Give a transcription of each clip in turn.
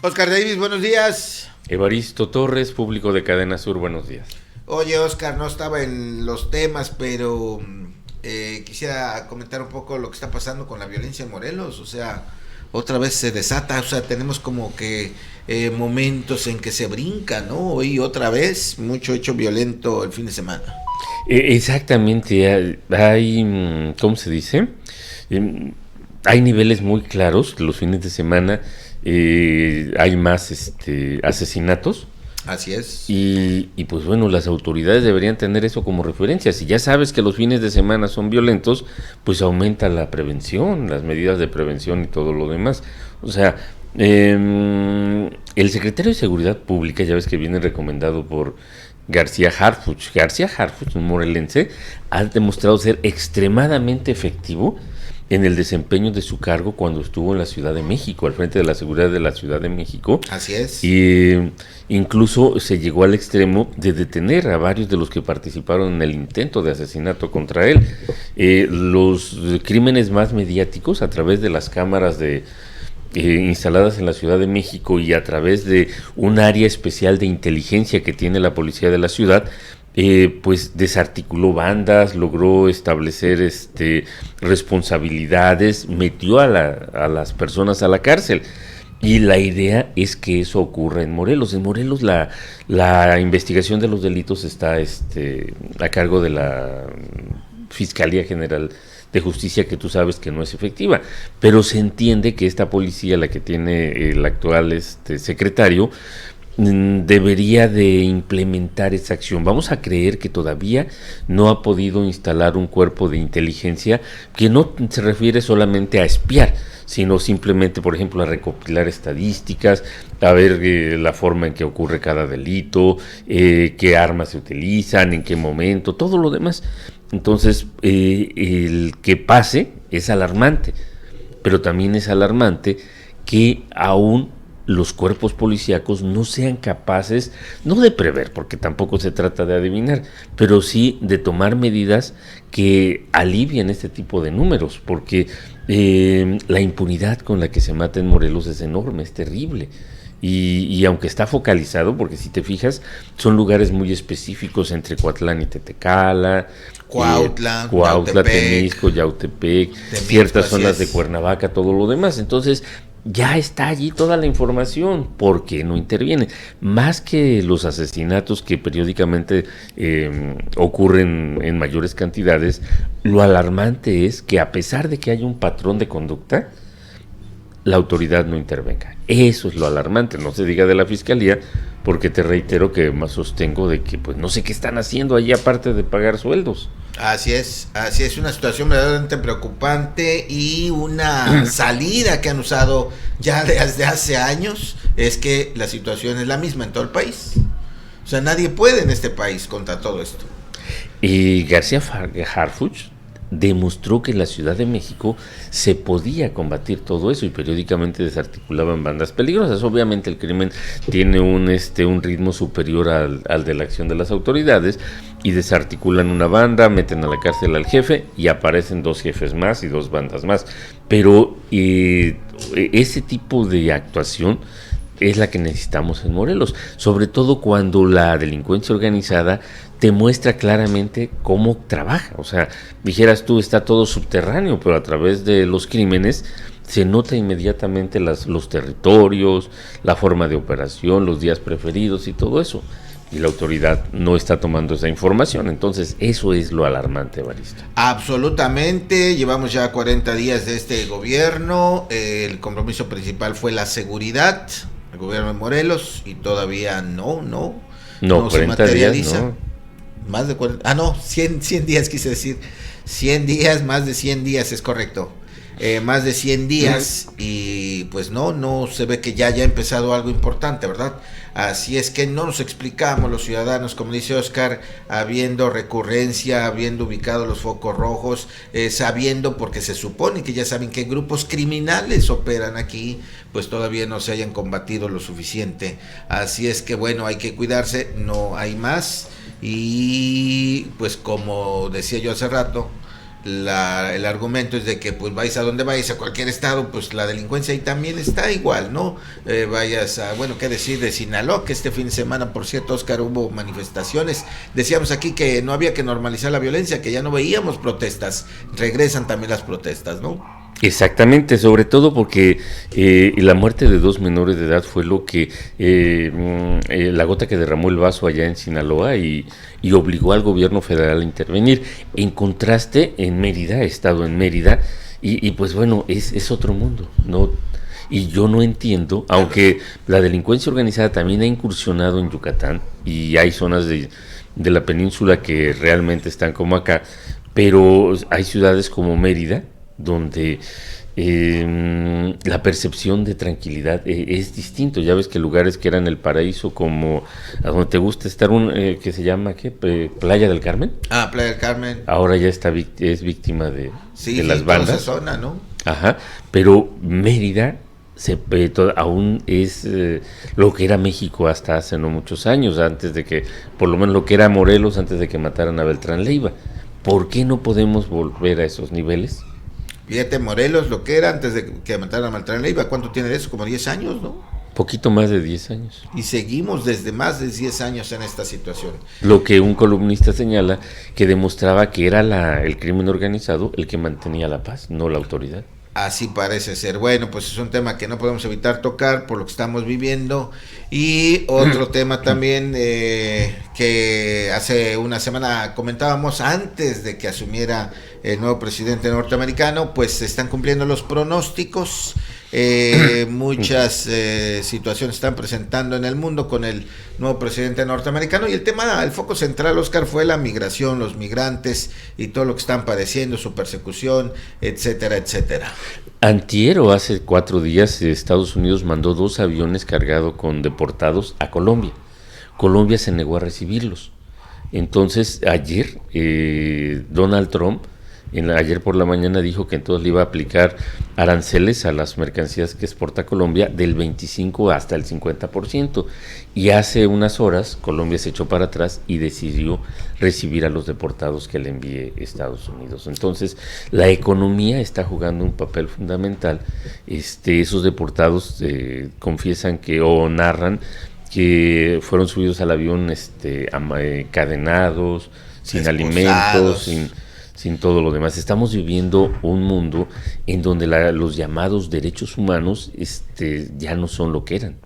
Oscar Davis, buenos días. Evaristo Torres, público de Cadena Sur, buenos días. Oye, Oscar, no estaba en los temas, pero quisiera comentar un poco lo que está pasando con la violencia en Morelos. O sea, otra vez se desata, o sea, tenemos como que momentos en que se brinca, ¿no? Hoy otra vez, mucho hecho violento el fin de semana. Exactamente, hay, ¿cómo se dice? Hay niveles muy claros, los fines de semana hay más asesinatos. Así es. Y pues bueno, las autoridades deberían tener eso como referencia. Si ya sabes que los fines de semana son violentos, pues aumenta la prevención, las medidas de prevención y todo lo demás. O sea, el secretario de Seguridad Pública, ya ves que viene recomendado por García Harfuch, un morelense, ha demostrado ser extremadamente efectivo en el desempeño de su cargo cuando estuvo en la Ciudad de México, al frente de la seguridad de la Ciudad de México. Así es. Y incluso se llegó al extremo de detener a varios de los que participaron en el intento de asesinato contra él. Los crímenes más mediáticos, a través de las cámaras instaladas en la Ciudad de México y a través de un área especial de inteligencia que tiene la policía de la ciudad, pues desarticuló bandas, logró establecer responsabilidades, metió a las personas a la cárcel. Y la idea es que eso ocurra en Morelos. En Morelos la investigación de los delitos está a cargo de la Fiscalía General de Justicia, que tú sabes que no es efectiva, pero se entiende que esta policía, la que tiene el actual secretario, debería de implementar esa acción. Vamos a creer que todavía no ha podido instalar un cuerpo de inteligencia que no se refiere solamente a espiar, sino simplemente, por ejemplo, a recopilar estadísticas, a ver la forma en que ocurre cada delito, qué armas se utilizan, en qué momento, todo lo demás. Entonces, el que pase es alarmante, pero también es alarmante que aún los cuerpos policíacos no sean capaces, no de prever, porque tampoco se trata de adivinar, pero sí de tomar medidas que alivien este tipo de números, porque la impunidad con la que se mata en Morelos es enorme, es terrible. Y aunque está focalizado, porque si te fijas, son lugares muy específicos entre Coatlán y Tetecala, Cuautla, Temisco, Yautepec, ciertas zonas de Cuernavaca, todo lo demás. Entonces, ya está allí toda la información. ¿Por qué no interviene? Más que los asesinatos que periódicamente ocurren en mayores cantidades, lo alarmante es que a pesar de que haya un patrón de conducta, la autoridad no intervenga. Eso es lo alarmante, no se diga de la Fiscalía, porque te reitero que más sostengo de que pues no sé qué están haciendo allí aparte de pagar sueldos. Así es, una situación verdaderamente preocupante y una salida que han usado ya desde hace años es que la situación es la misma en todo el país. O sea, nadie puede en este país contra todo esto. Y García Harfuch demostró que en la Ciudad de México se podía combatir todo eso y periódicamente desarticulaban bandas peligrosas. Obviamente el crimen tiene un ritmo superior al de la acción de las autoridades y desarticulan una banda, meten a la cárcel al jefe y aparecen dos jefes más y dos bandas más. Pero ese tipo de actuación es la que necesitamos en Morelos, sobre todo cuando la delincuencia organizada te muestra claramente cómo trabaja. O sea, dijeras tú, está todo subterráneo, pero a través de los crímenes se nota inmediatamente los territorios, la forma de operación, los días preferidos y todo eso. Y la autoridad no está tomando esa información. Entonces, eso es lo alarmante, Evaristo. Absolutamente. Llevamos ya 40 días de este gobierno. El compromiso principal fue la seguridad, el gobierno de Morelos, y todavía no se materializa. Días, no. Más de 40, 100 días quise decir. 100 días, más de 100 días, es correcto. Más de 100 días y pues no se ve que ya haya empezado algo importante, ¿verdad? Así es que no nos explicamos los ciudadanos, como dice Oscar, habiendo recurrencia, habiendo ubicado los focos rojos, sabiendo, porque se supone que ya saben que grupos criminales operan aquí, pues todavía no se hayan combatido lo suficiente. Así es que bueno, hay que cuidarse, no hay más. Y pues como decía yo hace rato, el argumento es de que pues vais a donde vais, a cualquier estado, pues la delincuencia ahí también está igual, ¿no? Vayas a, bueno, qué decir de Sinaloa, que este fin de semana, por cierto, Oscar, hubo manifestaciones. Decíamos aquí que no había que normalizar la violencia, que ya no veíamos protestas. Regresan también las protestas, ¿no? Exactamente, sobre todo porque la muerte de 2 menores de edad fue lo que la gota que derramó el vaso allá en Sinaloa y obligó al gobierno federal a intervenir. En contraste, en Mérida, he estado en Mérida y pues bueno, es otro mundo, ¿no? Y yo no entiendo, aunque la delincuencia organizada también ha incursionado en Yucatán y hay zonas de la península que realmente están como acá, pero hay ciudades como Mérida donde la percepción de tranquilidad es distinto. Ya ves que lugares que eran el paraíso, como a donde te gusta estar, que se llama ¿qué? Playa del Carmen. Playa del Carmen. Ahora ya es víctima de las bandas. Toda esa zona, ¿no? Ajá, pero Mérida aún es lo que era México hasta hace no muchos años, antes de que, por lo menos lo que era Morelos, antes de que mataran a Beltrán Leiva. ¿Por qué no podemos volver a esos niveles? Fíjate, Morelos, lo que era antes de que mataran a Beltrán Leiva, ¿cuánto tiene de eso? Como 10 años, ¿no? Poquito más de 10 años. Y seguimos desde más de 10 años en esta situación. Lo que un columnista señala, que demostraba que era el crimen organizado el que mantenía la paz, no la autoridad. Así parece ser. Bueno, pues es un tema que no podemos evitar tocar por lo que estamos viviendo. Y otro tema también que hace una semana comentábamos, antes de que asumiera el nuevo presidente norteamericano, pues se están cumpliendo los pronósticos. Muchas situaciones están presentando en el mundo con el nuevo presidente norteamericano, y el foco central, Oscar, fue la migración, los migrantes y todo lo que están padeciendo, su persecución, etcétera, etcétera. Antier, o hace 4 días, Estados Unidos mandó 2 aviones cargados con deportados a Colombia. Colombia se negó a recibirlos. Entonces, ayer, Donald Trump, ayer por la mañana, dijo que entonces le iba a aplicar aranceles a las mercancías que exporta Colombia del 25 hasta el 50%. Y hace unas horas Colombia se echó para atrás y decidió recibir a los deportados que le envíe Estados Unidos. Entonces, la economía está jugando un papel fundamental. Esos deportados confiesan o narran que fueron subidos al avión encadenados, sin alimentos, sin todo lo demás. Estamos viviendo un mundo en donde los llamados derechos humanos ya no son lo que eran.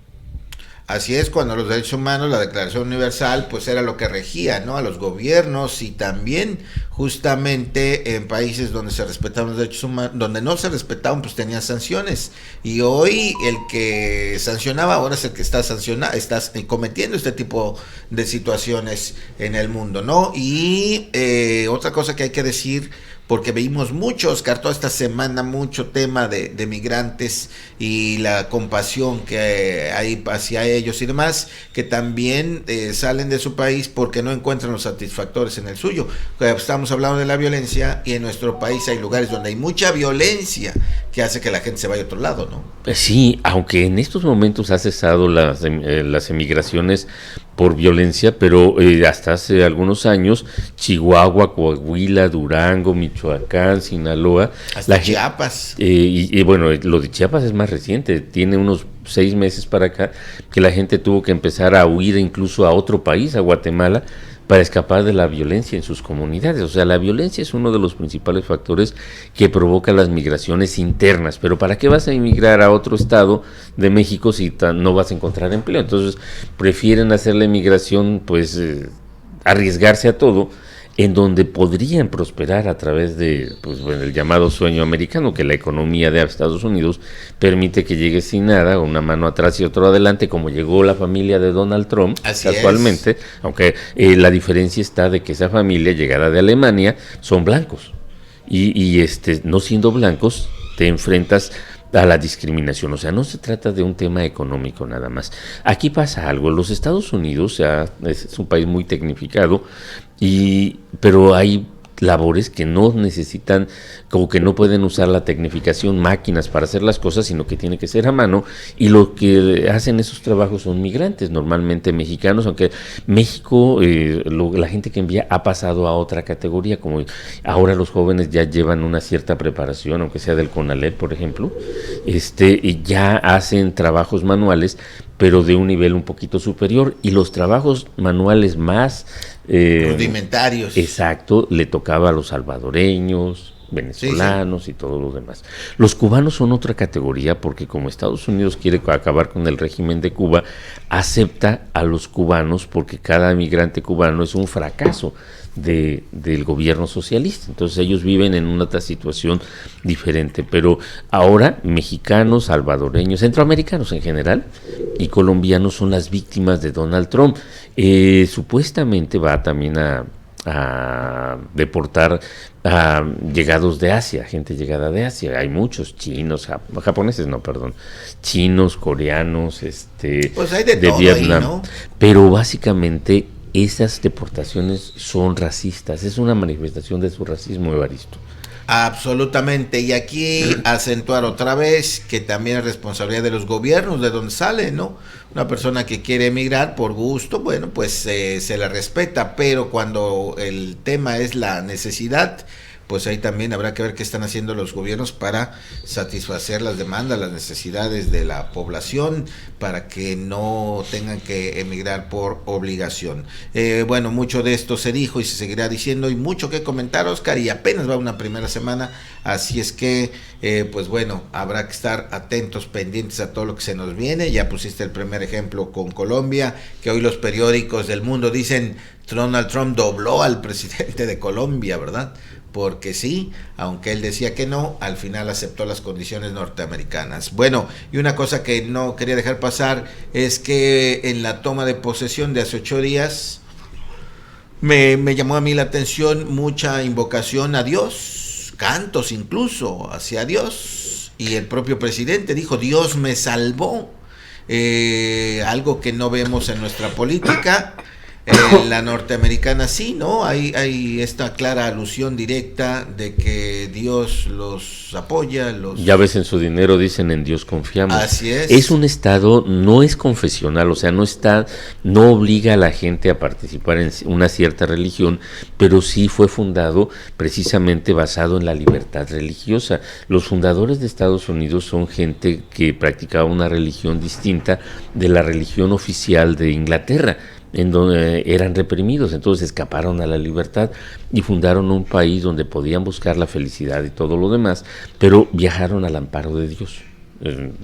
Así es, cuando los derechos humanos, la Declaración Universal, pues era lo que regía, ¿no?, a los gobiernos, y también justamente en países donde se respetaban los derechos humanos, donde no se respetaban, pues tenían sanciones. Y hoy el que sancionaba ahora es el que está cometiendo este tipo de situaciones en el mundo, ¿no? Y otra cosa que hay que decir, porque vimos mucho, Oscar, toda esta semana, mucho tema de migrantes y la compasión que hay hacia ellos y demás, que también salen de su país porque no encuentran los satisfactores en el suyo. Estamos hablando de la violencia, y en nuestro país hay lugares donde hay mucha violencia que hace que la gente se vaya a otro lado, ¿no? Sí, aunque en estos momentos ha cesado las emigraciones por violencia, pero hasta hace algunos años, Chihuahua, Coahuila, Durango, Michoacán, Sinaloa, hasta Chiapas. Y bueno, lo de Chiapas es más reciente, tiene unos 6 meses para acá, que la gente tuvo que empezar a huir incluso a otro país, a Guatemala, para escapar de la violencia en sus comunidades. O sea, la violencia es uno de los principales factores que provoca las migraciones internas. Pero ¿para qué vas a emigrar a otro estado de México si no vas a encontrar empleo? Entonces prefieren hacer la emigración, pues arriesgarse a todo, en donde podrían prosperar a través de el llamado sueño americano, que la economía de Estados Unidos permite que llegue sin nada, una mano atrás y otro adelante, como llegó la familia de Donald Trump. Así casualmente es. Aunque la diferencia está de que esa familia, llegada de Alemania, son blancos, y no siendo blancos te enfrentas a la discriminación. O sea, no se trata de un tema económico nada más. Aquí pasa algo. Los Estados Unidos es un país muy tecnificado, pero hay labores que no necesitan, como que no pueden usar la tecnificación, máquinas para hacer las cosas, sino que tiene que ser a mano, y lo que hacen esos trabajos son migrantes, normalmente mexicanos, aunque México, la gente que envía ha pasado a otra categoría, como ahora los jóvenes ya llevan una cierta preparación, aunque sea del CONALEP, por ejemplo, y ya hacen trabajos manuales, pero de un nivel un poquito superior, y los trabajos manuales más rudimentarios. Exacto, le tocaba a los salvadoreños, venezolanos, sí, sí, y todos los demás. Los cubanos son otra categoría porque como Estados Unidos quiere acabar con el régimen de Cuba, acepta a los cubanos porque cada migrante cubano es un fracaso del gobierno socialista. Entonces ellos viven en una situación diferente, pero ahora mexicanos, salvadoreños, centroamericanos en general y colombianos son las víctimas de Donald Trump. Supuestamente va también a deportar a llegados de Asia, gente llegada de Asia. Hay muchos chinos, japoneses, no, perdón, chinos, coreanos, pues hay de todo Vietnam, ahí, ¿no? Pero básicamente esas deportaciones son racistas, es una manifestación de su racismo, Evaristo. Absolutamente, y aquí acentuar otra vez que también es responsabilidad de los gobiernos de donde sale, ¿no? Una persona que quiere emigrar por gusto, bueno, pues se le respeta, pero cuando el tema es la necesidad, pues ahí también habrá que ver qué están haciendo los gobiernos para satisfacer las demandas, las necesidades de la población, para que no tengan que emigrar por obligación. Bueno, mucho de esto se dijo y se seguirá diciendo, y mucho que comentar, Oscar, y apenas va una primera semana, así es que, pues bueno, habrá que estar atentos, pendientes a todo lo que se nos viene. Ya pusiste el primer ejemplo con Colombia, que hoy los periódicos del mundo dicen Donald Trump dobló al presidente de Colombia, ¿verdad? Porque sí, aunque él decía que no, al final aceptó las condiciones norteamericanas. Bueno, y una cosa que no quería dejar pasar es que en la toma de posesión de hace 8 días me llamó a mí la atención mucha invocación a Dios, cantos incluso hacia Dios, y el propio presidente dijo, Dios me salvó, algo que no vemos en nuestra política. La norteamericana sí, ¿no? Hay esta clara alusión directa de que Dios los apoya. Ya ves, en su dinero dicen en Dios confiamos. Así es. Es un estado, no es confesional, o sea, no obliga a la gente a participar en una cierta religión, pero sí fue fundado precisamente basado en la libertad religiosa. Los fundadores de Estados Unidos son gente que practicaba una religión distinta de la religión oficial de Inglaterra, en donde eran reprimidos, entonces escaparon a la libertad y fundaron un país donde podían buscar la felicidad y todo lo demás, pero viajaron al amparo de Dios,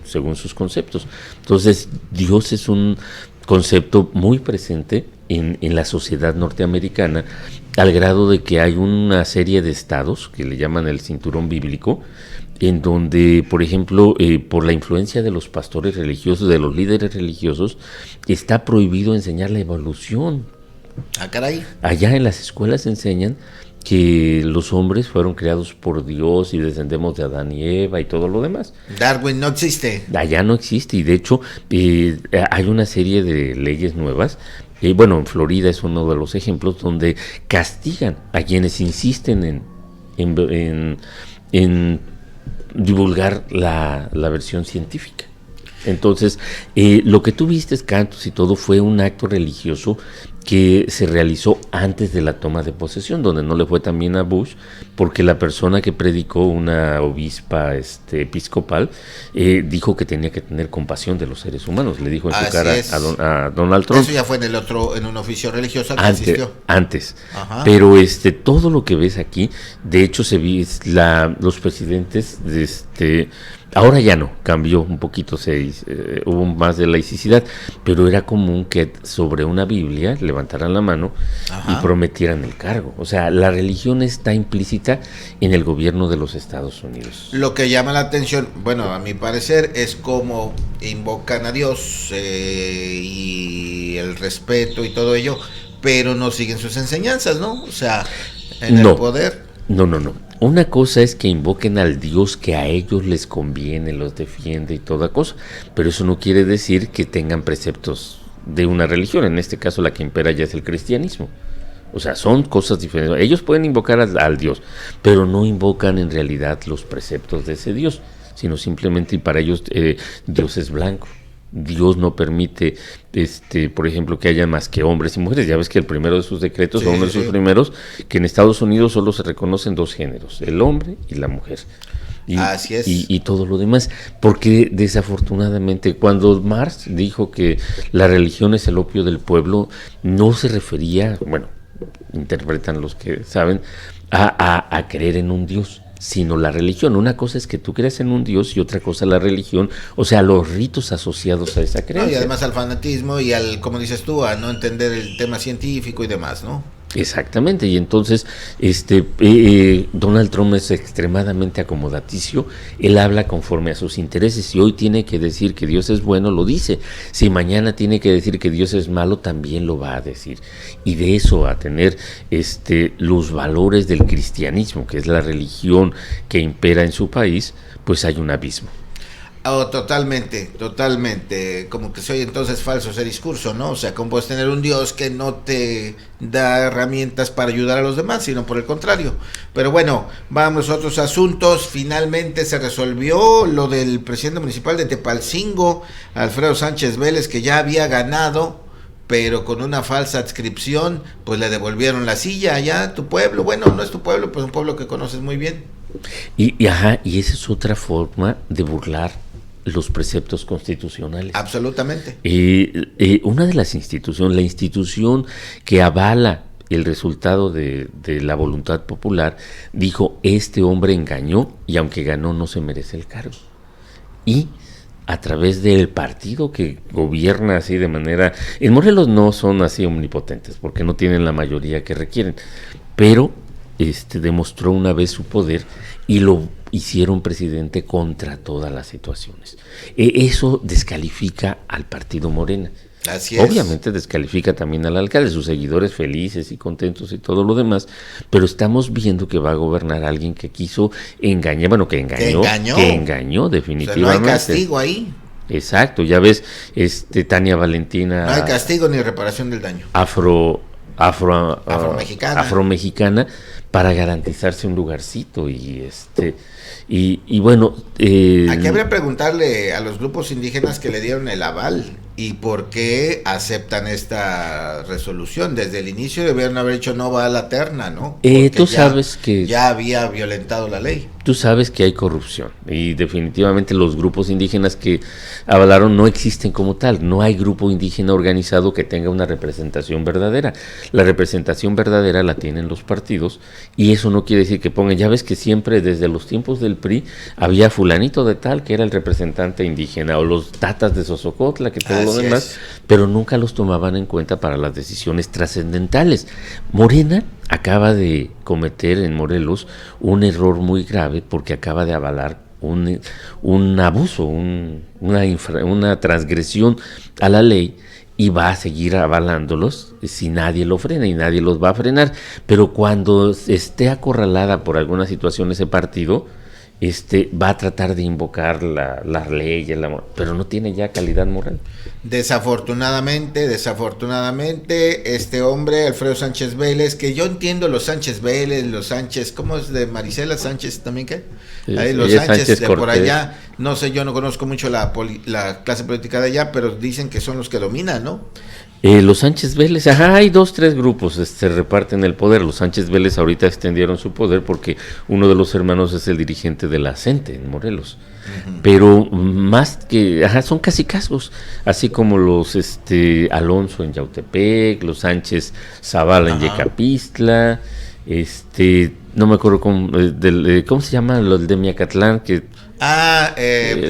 según sus conceptos. Entonces, Dios es un concepto muy presente en la sociedad norteamericana, al grado de que hay una serie de estados que le llaman el cinturón bíblico, en donde, por ejemplo, por la influencia de los pastores religiosos, de los líderes religiosos, está prohibido enseñar la evolución. Ah, caray. Allá en las escuelas enseñan que los hombres fueron creados por Dios y descendemos de Adán y Eva y todo lo demás. Darwin no existe. Allá no existe, y de hecho hay una serie de leyes nuevas. Bueno, en Florida es uno de los ejemplos donde castigan a quienes insisten en divulgar la versión científica. Entonces, lo que tú viste, cantos y todo, fue un acto religioso que se realizó antes de la toma de posesión, donde no le fue tan bien a Bush, porque la persona que predicó, una obispa episcopal, dijo que tenía que tener compasión de los seres humanos. Le dijo en su cara a Donald Trump. Eso ya fue en un oficio religioso que asistió. Antes. Ajá. Pero todo lo que ves aquí, de hecho los presidentes ahora ya no, cambió un poquito, hubo más de laicidad, pero era común que sobre una Biblia levantaran la mano, ajá, y prometieran el cargo. O sea, la religión está implícita en el gobierno de los Estados Unidos. Lo que llama la atención, bueno, a mi parecer, es cómo invocan a Dios y el respeto y todo ello, pero no siguen sus enseñanzas, ¿no? O sea, en el poder. No. Una cosa es que invoquen al Dios que a ellos les conviene, los defiende y toda cosa, pero eso no quiere decir que tengan preceptos de una religión. En este caso la que impera ya es el cristianismo. O sea, son cosas diferentes. Ellos pueden invocar al Dios, pero no invocan en realidad los preceptos de ese Dios, sino simplemente, y para ellos Dios es blanco. Dios no permite, por ejemplo, que haya más que hombres y mujeres. Ya ves que el primero de sus decretos, Sí, uno de sus primeros, que en Estados Unidos solo se reconocen dos géneros, el hombre y la mujer. Así es. Y todo lo demás, porque desafortunadamente cuando Marx dijo que la religión es el opio del pueblo, no se refería, bueno, interpretan los que saben, a creer en un Dios, sino la religión. Una cosa es que tú creas en un Dios y otra cosa la religión, o sea, los ritos asociados a esa creencia. No, y además al fanatismo y al, como dices tú, a no entender el tema científico y demás, ¿no? Exactamente, y entonces Donald Trump es extremadamente acomodaticio, él habla conforme a sus intereses. Si hoy tiene que decir que Dios es bueno, lo dice. Si mañana tiene que decir que Dios es malo, también lo va a decir. Y de eso a tener los valores del cristianismo, que es la religión que impera en su país, pues hay un abismo. Oh, totalmente, como que soy entonces falso ese discurso, ¿no? O sea, ¿cómo puedes tener un Dios que no te da herramientas para ayudar a los demás, sino por el contrario? Pero bueno, vamos a otros asuntos. Finalmente se resolvió lo del presidente municipal de Tepalcingo, Alfredo Sánchez Vélez, que ya había ganado, pero con una falsa adscripción, pues le devolvieron la silla allá a tu pueblo. Bueno, no es tu pueblo, pues un pueblo que conoces muy bien. Y esa es otra forma de burlar los preceptos constitucionales. Absolutamente. Una de las instituciones, la institución que avala el resultado de la voluntad popular, dijo: este hombre engañó y aunque ganó no se merece el cargo. Y a través del partido que gobierna así de manera... En Morelos no son así omnipotentes porque no tienen la mayoría que requieren, pero demostró una vez su poder y lo hicieron presidente contra todas las situaciones. Eso descalifica al partido Morena. Así es. Obviamente descalifica también al alcalde, sus seguidores felices y contentos y todo lo demás, pero estamos viendo que va a gobernar alguien que quiso engañar, bueno, que engañó definitivamente. O sea, no hay castigo ahí. Exacto, ya ves, Tania Valentina. No hay castigo ni reparación del daño. Afromexicana para garantizarse un lugarcito y bueno, aquí habría que preguntarle a los grupos indígenas que le dieron el aval y por qué aceptan esta resolución. Desde el inicio debieron haber dicho no va a la terna, ¿no? Tú sabes que ya había violentado la ley. Tú sabes que hay corrupción y definitivamente los grupos indígenas que avalaron no existen como tal. No hay grupo indígena organizado que tenga una representación verdadera. La representación verdadera la tienen los partidos y eso no quiere decir que pongan, ya ves que siempre desde los tiempos del PRI había fulanito de tal que era el representante indígena o los tatas de Sosocotla, que todo lo demás, pero nunca los tomaban en cuenta para las decisiones trascendentales. Morena acaba de cometer en Morelos un error muy grave porque acaba de avalar un abuso, una transgresión a la ley y va a seguir avalándolos si nadie lo frena y nadie los va a frenar. Pero cuando esté acorralada por alguna situación ese partido, va a tratar de invocar la ley, pero no tiene ya calidad moral. Desafortunadamente, este hombre, Alfredo Sánchez Vélez, que yo entiendo los Sánchez Vélez, los Sánchez, ¿cómo es de Marisela Sánchez también qué? Ahí los Sánchez de por allá, no sé, yo no conozco mucho la clase política de allá, pero dicen que son los que dominan, ¿no? Los Sánchez Vélez, hay 2-3 grupos, se reparten el poder. Los Sánchez Vélez ahorita extendieron su poder porque uno de los hermanos es el dirigente de la CENTE en Morelos. Uh-huh. Pero más que, son casi casos, así como los Alonso en Yautepec, los Sánchez Zavala en Yecapistla, no me acuerdo cómo se llama, los de Miacatlán, que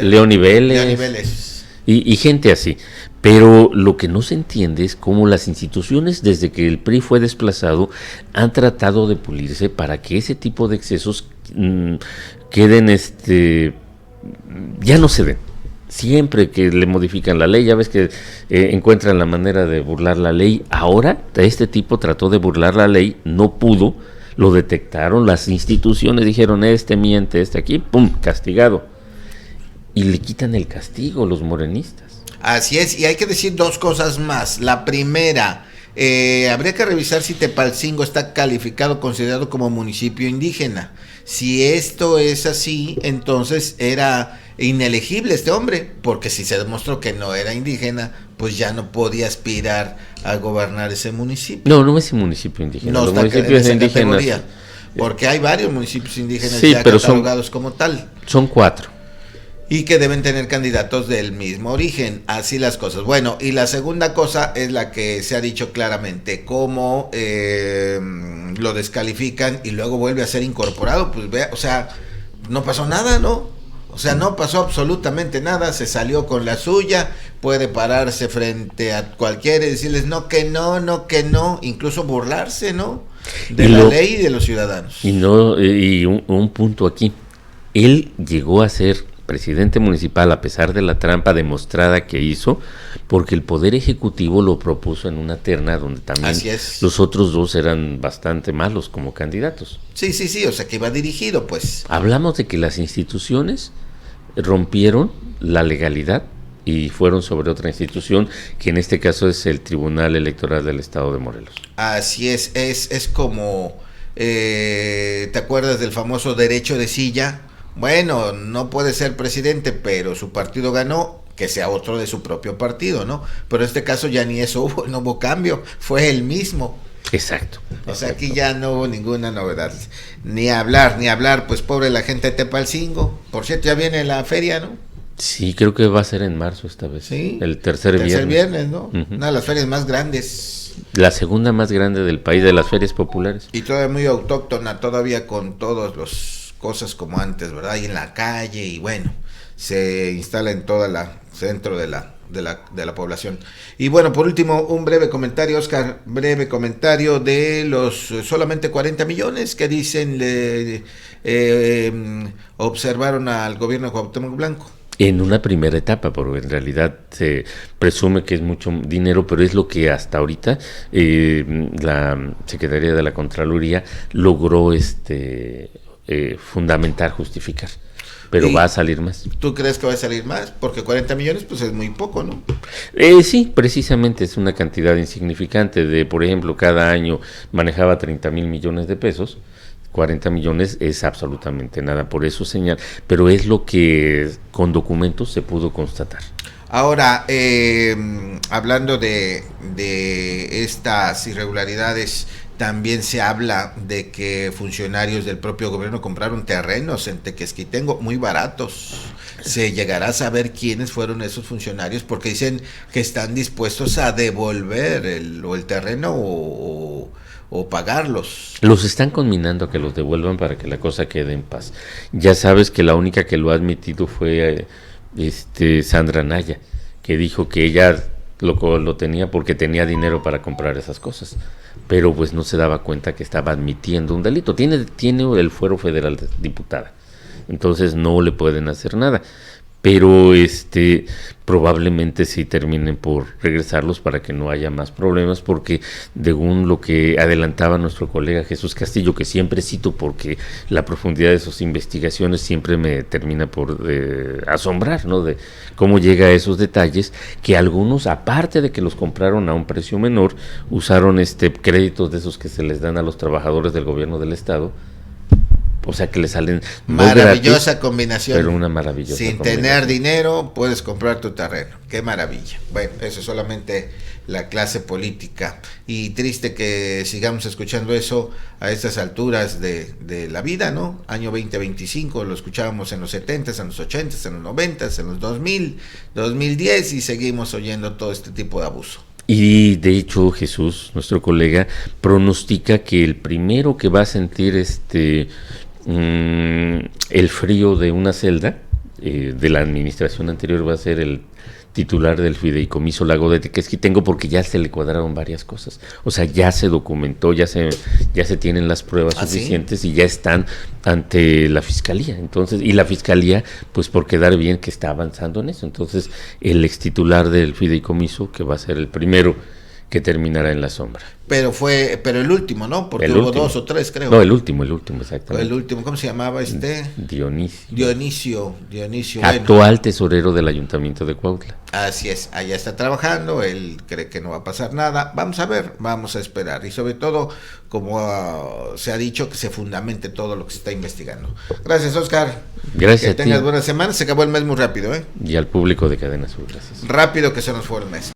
León y Vélez. Y gente así. Pero lo que no se entiende es cómo las instituciones, desde que el PRI fue desplazado, han tratado de pulirse para que ese tipo de excesos queden, ya no se den. Siempre que le modifican la ley, ya ves que encuentran la manera de burlar la ley. Ahora, este tipo trató de burlar la ley, no pudo, lo detectaron, las instituciones dijeron, miente, aquí, ¡pum!, castigado. Y le quitan el castigo los morenistas. Así es, y hay que decir dos cosas más. La primera, Habría que revisar si Tepalcingo está calificado, considerado como municipio indígena. Si esto es así, entonces era inelegible este hombre, porque si se demostró que no era indígena, pues ya no podía aspirar a gobernar ese municipio. No es un municipio indígena. No Los está municipios en esa indígenas, categoría, porque hay varios municipios indígenas sí, ya pero catalogados como tal. Son 4. Y que deben tener candidatos del mismo origen, así las cosas. Bueno, y la segunda cosa es la que se ha dicho claramente, cómo lo descalifican y luego vuelve a ser incorporado, pues vea, o sea, no pasó nada, ¿no? O sea, no pasó absolutamente nada, se salió con la suya, puede pararse frente a cualquiera y decirles no, que no, incluso burlarse, ¿no? De la ley y de los ciudadanos. Y un punto aquí, él llegó a ser presidente municipal a pesar de la trampa demostrada que hizo, porque el Poder Ejecutivo lo propuso en una terna donde también los otros 2 eran bastante malos como candidatos. Sí, o sea que iba dirigido, pues. Hablamos de que las instituciones rompieron la legalidad y fueron sobre otra institución, que en este caso es el Tribunal Electoral del Estado de Morelos. Así es como, ¿te acuerdas del famoso derecho de silla? Bueno, no puede ser presidente, pero su partido ganó, que sea otro de su propio partido, ¿no? Pero en este caso ya ni eso hubo, no hubo cambio, fue el mismo. Exacto. O sea, aquí ya no hubo ninguna novedad. Ni hablar, pues pobre la gente de Tepalcingo. Por cierto, ya viene la feria, ¿no? Sí, creo que va a ser en marzo esta vez. Sí. El tercer viernes, ¿no? Una de las ferias más grandes. La segunda más grande del país, de las ferias populares. Y todavía muy autóctona, todavía con todos los cosas como antes, ¿verdad? Y en la calle, y bueno, se instala en toda la centro de la población. Y bueno, por último, un breve comentario, Oscar, de los solamente 40 millones que dicen observaron al gobierno de Cuauhtémoc Blanco. En una primera etapa, porque en realidad se presume que es mucho dinero, pero es lo que hasta ahorita la Secretaría de la Contraloría logró fundamentar, justificar. Pero va a salir más. ¿Tú crees que va a salir más? Porque 40 millones pues es muy poco, ¿no? Sí, precisamente es una cantidad insignificante. Por ejemplo, cada año manejaba 30,000 millones de pesos. 40 millones es absolutamente nada, por eso señal, pero es lo que con documentos se pudo constatar. Ahora, hablando de estas irregularidades, también se habla de que funcionarios del propio gobierno compraron terrenos en Tequesquitengo muy baratos. ¿Se llegará a saber quiénes fueron esos funcionarios? Porque dicen que están dispuestos a devolver el terreno o pagarlos. Los están conminando a que los devuelvan para que la cosa quede en paz. Ya sabes que la única que lo ha admitido fue Sandra Naya, que dijo que ella lo tenía porque tenía dinero para comprar esas cosas, pero pues no se daba cuenta que estaba admitiendo un delito. Tiene el fuero federal de diputada, entonces no le pueden hacer nada. Pero probablemente sí terminen por regresarlos para que no haya más problemas, porque según lo que adelantaba nuestro colega Jesús Castillo, que siempre cito porque la profundidad de sus investigaciones siempre me termina por asombrar, ¿no? De cómo llega a esos detalles, que algunos, aparte de que los compraron a un precio menor, usaron créditos de esos que se les dan a los trabajadores del gobierno del estado. O sea que le salen maravillosa gratis, combinación. Pero una maravillosa sin combinación. Tener dinero puedes comprar tu terreno. Qué maravilla. Bueno, eso es solamente la clase política. Y triste que sigamos escuchando eso a estas alturas de la vida, ¿no? Año 2025, lo escuchábamos en los 70s, en los 80s, en los 90s, en los 2000, 2010 y seguimos oyendo todo este tipo de abuso. Y de hecho Jesús, nuestro colega, pronostica que el primero que va a sentir el frío de una celda de la administración anterior va a ser el titular del fideicomiso Lago de Tequesquitengo, porque ya se le cuadraron varias cosas. O sea, ya se documentó, ya se tienen las pruebas suficientes, ¿sí? Y ya están ante la fiscalía. Entonces, y la fiscalía, pues por quedar bien, que está avanzando en eso. Entonces, el ex titular del fideicomiso, que va a ser el primero que terminará en la sombra. Pero el último, ¿no? Porque El hubo último. 2 o 3, creo. No, el último, exactamente. El último, ¿cómo se llamaba Dionisio. Dionisio. Actual tesorero del Ayuntamiento de Cuautla. Así es, allá está trabajando, él cree que no va a pasar nada. Vamos a ver, vamos a esperar. Y sobre todo, como se ha dicho, que se fundamente todo lo que se está investigando. Gracias, Oscar. Gracias a ti. Que tengas buena semana. Se acabó el mes muy rápido, ¿eh? Y al público de Cadena Sur, gracias. Rápido que se nos fue el mes.